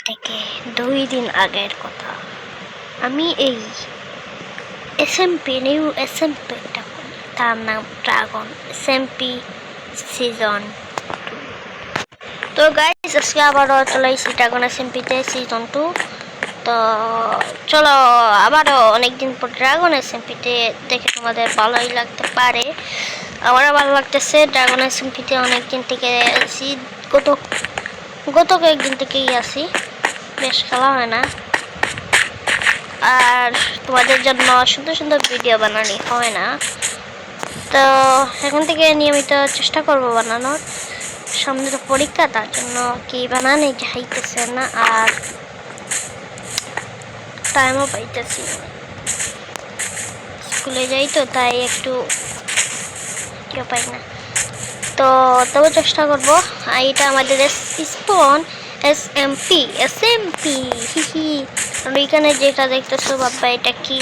থেকে 2 দিন আগের কথা। আমি এই এসএমপি নিউ এসএমপি তার নাম ড্রাগন এসএমপি সিজন 2। তো গাইস আজকে আবারও চলে এসেছি ড্রাগন এসএমপিতে সিজন 2। তো চলো আবারও অনেকদিন পর ড্রাগন এসএমপিতে দেখে তোমাদের ভালোই লাগতে পারে। আমারও ভালো লাগতেছে। ড্রাগন এসএমপিতে অনেকদিন থেকে আছি, গত কয়েকদিন থেকেই আছি, বেশ খেলা হয় না। আর তোমাদের জন্য সুন্দর সুন্দর ভিডিও বানানো হয় না, তো এখন থেকে নিয়মিত চেষ্টা করবো বানানোর। সামনে তো পরীক্ষা, তার জন্য কি বানানো যাইতেছে না, আর টাইমও পাইতেছি না। স্কুলে যাই তো তাই একটু কেউ পাই না, তো তবে চেষ্টা করবো। এটা আমাদের স্পন এসএমপি হিহি। এখানে যেটা দেখতেছো বাবা, এটা কি?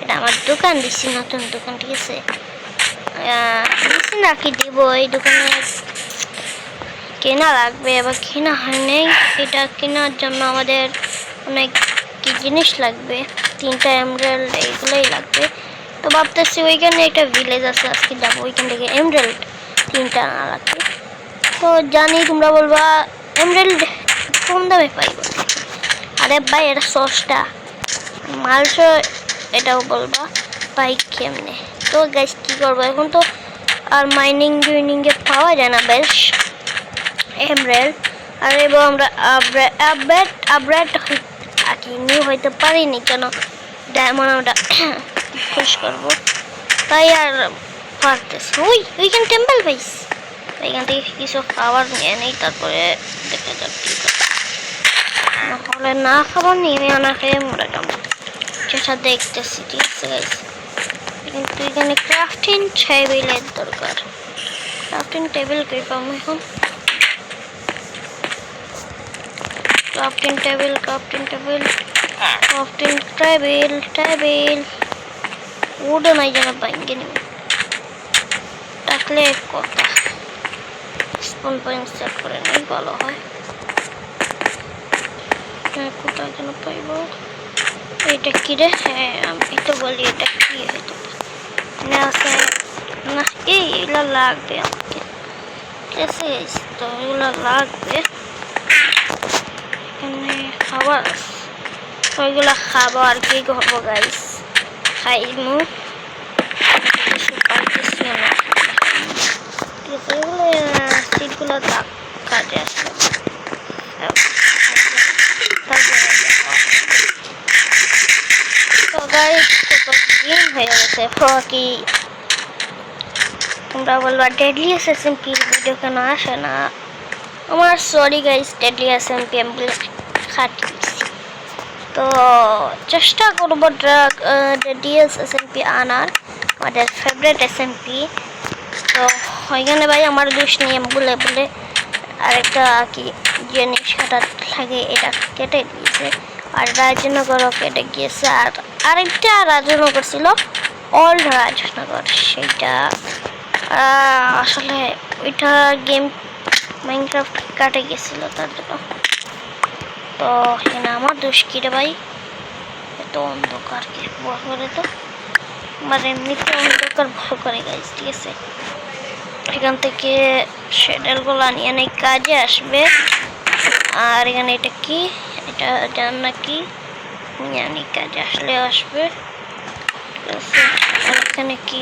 এটা আমার দোকান দিচ্ছি, নতুন দোকান, ঠিক আছে? দিচ্ছি না কি দিব, এই দোকানে কেনা লাগবে, এবার কেনা হয় নাই। এটা কেনার জন্য আমাদের অনেক কি জিনিস লাগবে, 3টা এমরাল্ড, এইগুলোই লাগবে। তো ভাবতেছি ওইখানে একটা ভিলেজ আছে, আজকে যাবো ওইখান থেকে এমরাল্ড 3টা আনা লাগবে। তো জানি তোমরা বলবা এমরাল্ড কম দামে পাইব, আরে ভাই এটা সস্তা মালসো, এটাও বলবা পাই কেমনে। তো গাইস কি করবো এখন, তো আর মাইনিং এ পাওয়া যায় না বেশ এমরাল্ড। আর এবার আমরা আপগ্রেড নিউ হইতে পারিনি, কেন ডায়মন্ড আমরা খুশ করবো, তাই আর পারতেছি। ওইখানে টেম্পল পাইস, এখান থেকে কিছু খাবার নিয়ে নেই, তারপরে দেখা যাক কি করে। নাহলে না খাবার নিয়ে না খেয়ে মরে যাবো, যেটা দেখতেছি, ঠিক আছে গাইস? কিন্তু এখানে ক্রাফটিং টেবিলের দরকার। ক্রাফটিং টেবিল কে পাবো এখন? ক্রাফটিং টেবিল উডো নাই যেন ভাঙ্গে নিবে, টাকলে কথা স্পন পয়েন্ট সেট করে নেই, ভালো হয়। কোথায় যেন পাইব? এটা কি রে? হ্যাঁ আমি তো বলি এটা কি হয়তো না আছে না, এইগুলো লাগবে আমাকে, ঠিক আছে? তো এগুলো লাগবে, এখানে খাবার ওইগুলা খাবো আর কি করবো গাইস, খাইমু কিছু পাইতেছি না, ঠিক আছে? এগুলো সিটগুলো কাজে আসবে। তো গাইস কতদিন হয়ে গেছে কি তোমরা বলবা ডেডলি এসএমপি ভিডিও কেন আসে না? আমার সরি গাইস, ডেডলি এসএমপি আমি খাটিয়েছি, তো চেষ্টা করবো ডেডলি এসএমপি আনার, আমাদের ফেভারিট এসএমপি। তো ওইখানে ভাই আমার দোষ নিয়ে বলে আরেকটা কি জিনিস কাটার লাগে, এটা কেটে দিয়েছে, আর রাজনগরও কেটে গিয়েছে। আর আরেকটা রাজনগর ছিল, ওল্ড রাজনগর, সেইটা আসলে ওইটা গেম মাইনক্রাফট কাটে গেছিল, তার জন্য। তো এখানে আমার দোষ কি রে ভাই? এত অন্ধকারকে ভয় করে, তো আমার এমনিতে অন্ধকার ভয় করে গাইস, ঠিক আছে? এখান থেকে শেডেলগুলো নিয়ে নেই, কাজে আসবে। আর এখানে এটা কি, এটা জান নাকি জানি, কাজে আসলে আসবে, ঠিক আছে? আর এখানে কি,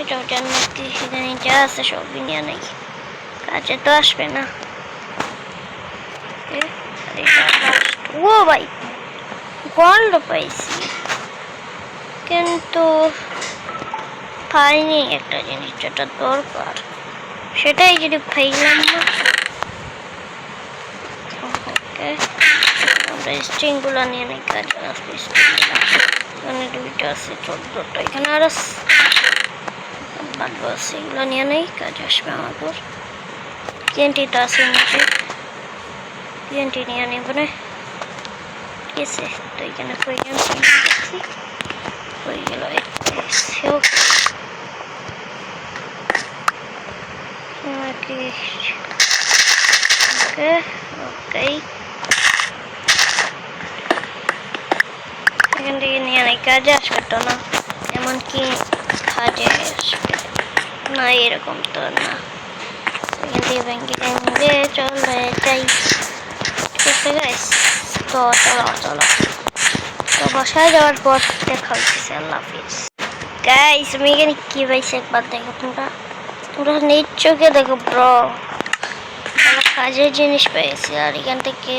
এটাও জান নাকি, এখানে যা আছে সবই নিয়ে নেই, কাজে তো আসবে না। ও ভাই গোল্ড পাইছি, কিন্তু পাইনি একটা জিনিস যেটা দরকার, সেটাই যদি পাইলাম না। আমরা স্ট্রিংগুলো নিয়ে নেই, কাজে আসবে। এখানে 2টা আছে, 14টা, এখানে আরো বাদ আছে, এগুলো নিয়ে নেই, কাজে আসবে আমাদের। TNT-টা আছে নিচে, TNT নিয়ে নেব না, ঠিক আছে? তো এখানে কয়েকজন হয়ে গেল, ওকে। এখানে কাজে আসবে তো না, এমনকি কাজে আসবে না এরকম তো না। এখান থেকে ব্যাংকে চলে যাই। ঠিক আছে গাইস, তো চলো তো বাসায় যাওয়ার পর দেখা হচ্ছে। আল্লাহ হাফিজ গাইস। আমি এখানে কি পাইছি একবার দেখো, তোমরা নিজ চোখে দেখো ব্রো, কাজের জিনিস পেয়েছি। আর এখান থেকে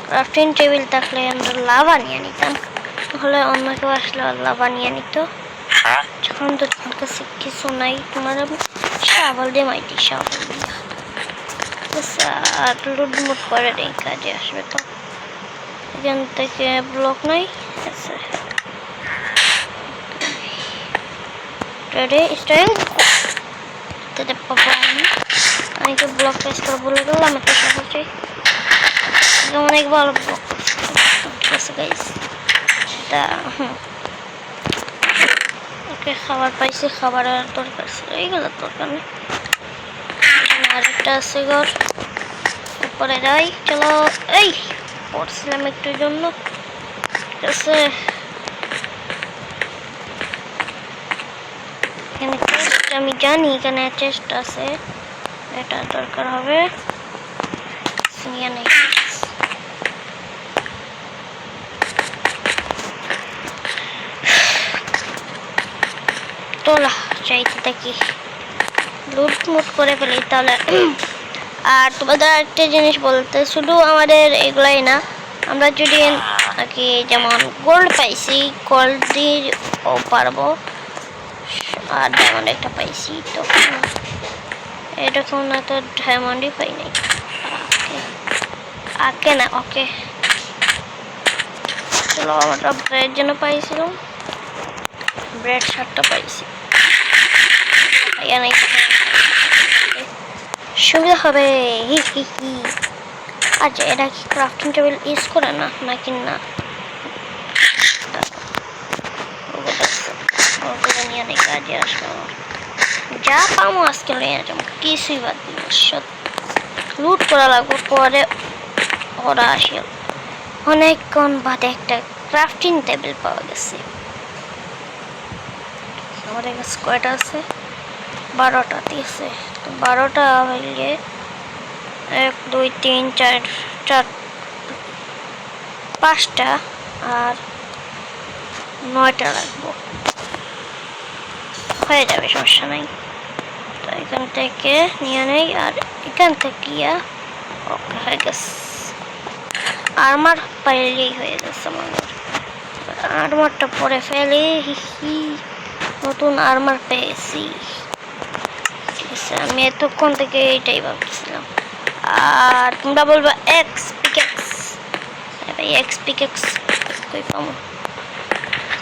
ক্রাফটিং টেবিল থাকলে আমরা লাভা নিয়ে নিতাম, তাহলে অন্য কেউ আসলে লাভা নিয়ে নিত। যখন তো তোমার কাছে কিছু নাই, তোমার শাবল দিয়ে মাইটি শাবল দিয়ে আর লুটমুট করে নেই, কাজে আসবে তো। এখান থেকে ব্লক নাই আছে আমি তো ব্লক পেস করে বলে দিলাম এত সহজে, অনেক ভালো ব্লক তা। ওকে খাবার পাইছি, খাবারের দরকার ছিল, এইগুলোর দরকার নেই। আরেকটা আছে ঘর, উপরে যাই চলো। এই পড়ছিলাম একটুর জন্য, ঠিক আছে। এখানে চেস্ট আমি জানি, এখানে চেস্ট আছে, এটা দরকার হবে। নিয়ে নেই তোলা চাইতে থাকি, লুটমুট করে ফেলি তাহলে। আর তোমাদের একটা জিনিস বলতে, শুধু আমাদের এগুলাই না, আমরা যদি আর কি যেমন গোল্ড পাইছি, গোল্ড দিয়েও পারবো। আর ডায়মন্ড একটা পাইছি, তখন এরকম না তো ডায়মন্ডই পাই নাই। আকে না ওকে চলো, আমরা ব্রেড জন্য পাইছিলাম, ব্রেড 7টা পাইছি। সুবিধা হবে। আচ্ছা, এটা কি ক্রাফটিং টেবিল ইউজ করে না নাকি না? কাজে আসবে আমার, যা পাবো আজকে নিয়ে যাবো, কিছুই বাদ দিব। লুট করা লাগবে, পরে ওরা আসে। অনেকক্ষণ বাদে একটা ক্রাফটিং টেবিল পাওয়া গেছে। আমাদের কাছে কয়টা আছে? 12টা দিয়েছে। তো 12টা হইলে 1 2 3 4 5টা আর 9টা লাগবো, হয়ে যাবে, সমস্যা নাই। তো এখান থেকে নিয়ে নেই, আর এখান থেকে ওকে হয়ে গেছে। আর্মার পাইলেই হয়ে গেছে আমাদের। আর্মারটা পরে ফেলে, নতুন আর্মার পেয়েছি। ঠিক আছে, আমি এতক্ষণ থেকে এইটাই ভাবছিলাম। আর তোমরা বলবা এক্স পিকেক্স, ভাই এক্স পিকেক্স কই পাবো?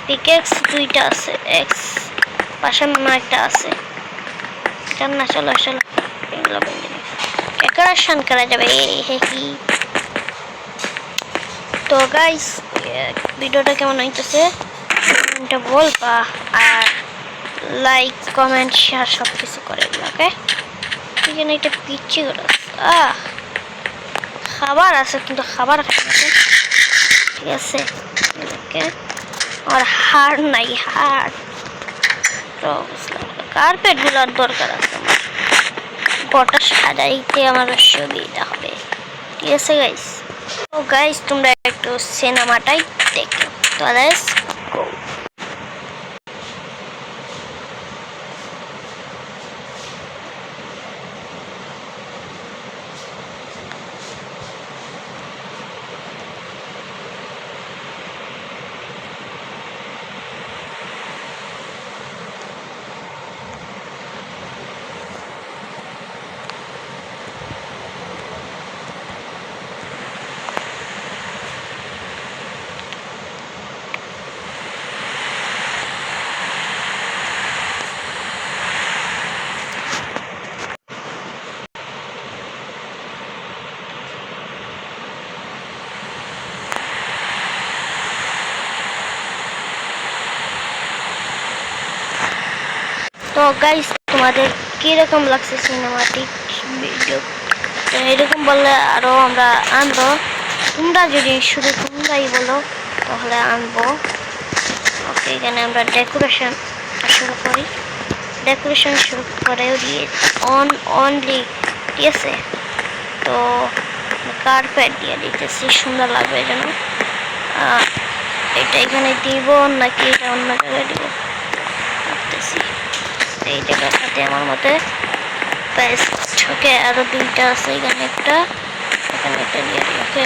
পিকেক্স 2টা আছে, এক্স পাশে মনে একটা আছে। না চলো এগুলো ডেকোরেশন করা যাবে। তো গাইস, ভিডিওটা কেমন হইতেছে এটা বলবা, আর লাইক কমেন্ট শেয়ার সব কিছু করে দিবা। ওকে, এখানে একটা পিচ্ছি করে খাবার আছে, কিন্তু খাবার খাইছে, ঠিক আছে। ওকে, আর হার নাই, হার তো কার্পেট গুলার দরকার আছে আমার, গোটা সাজাইতে আমার সুবিধা হবে। ঠিক আছে গাইস, তো গাইস তোমরা একটু সিনেমাটাই দেখো। তো লেটস গো। তো গাইস, তোমাদের কিরকম লাগছে সিনেমাটিক ভিডিও? এরকম বললে আরো আমরা আনবো, তোমরা যদি শুধু তোমরাই বলো তাহলে আনবো। ওকে, এখানে আমরা ডেকোরেশন শুরু করি। ডেকোরেশন শুরু করেও দিয়ে অনলি, ঠিক আছে। তো কার্পেট দিয়ে দিতেছি, সুন্দর লাগবে যেন। এটা এখানে দিব নাকি এটা অন্য জায়গায় দিব ভাবতেছি। এই জায়গাটাতে আমার মতে বেস্ট। ওকে, আরো দুইটা আছে, এখানে একটা, এখানে একটা দিয়ে দিই। ওকে,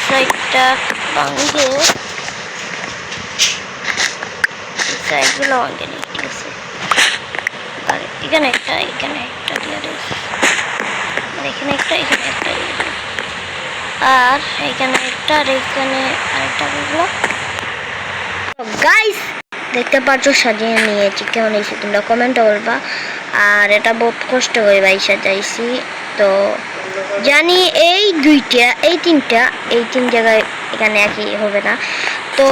সাইডটা ভাঙে, সাইডগুলো ভাঙে নেই, ঠিক আছে। আর এখানে একটা দিয়ে দিই, এখানে একটা দিয়ে দিই, আর এখানে একটা, আর এখানে আরেকটা দিলো। গাইস, দেখতে পাচ্ছ সাজিয়ে নিয়েছি, কেমন হয়েছে তোমরা কমেন্টে বলবা। আর এটা বহুত কষ্ট করে ভাই সাজাইছি, তো জানি এই তিন জায়গায় এখানে একই হবে না। তো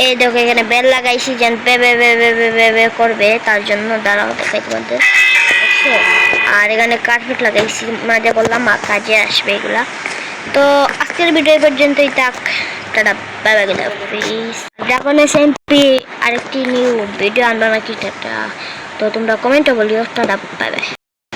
এই দেখো এখানে বেল লাগাইছি, যেন বে করবে, তার জন্য দাঁড়াও দেখাইতে পারবে। আর এখানে কার্পেট লাগাইছি, মজা করলাম, কাজে আসবে এগুলা। তো আজকের ভিডিও পর্যন্তই থাক, tata, bye bye, please. Dragon SMP আরেকটি নিউ ভিডিও আনবো নাকি, টাটা। তো তোমরা কমেন্টে বলিও, টাটা, বাই বাই।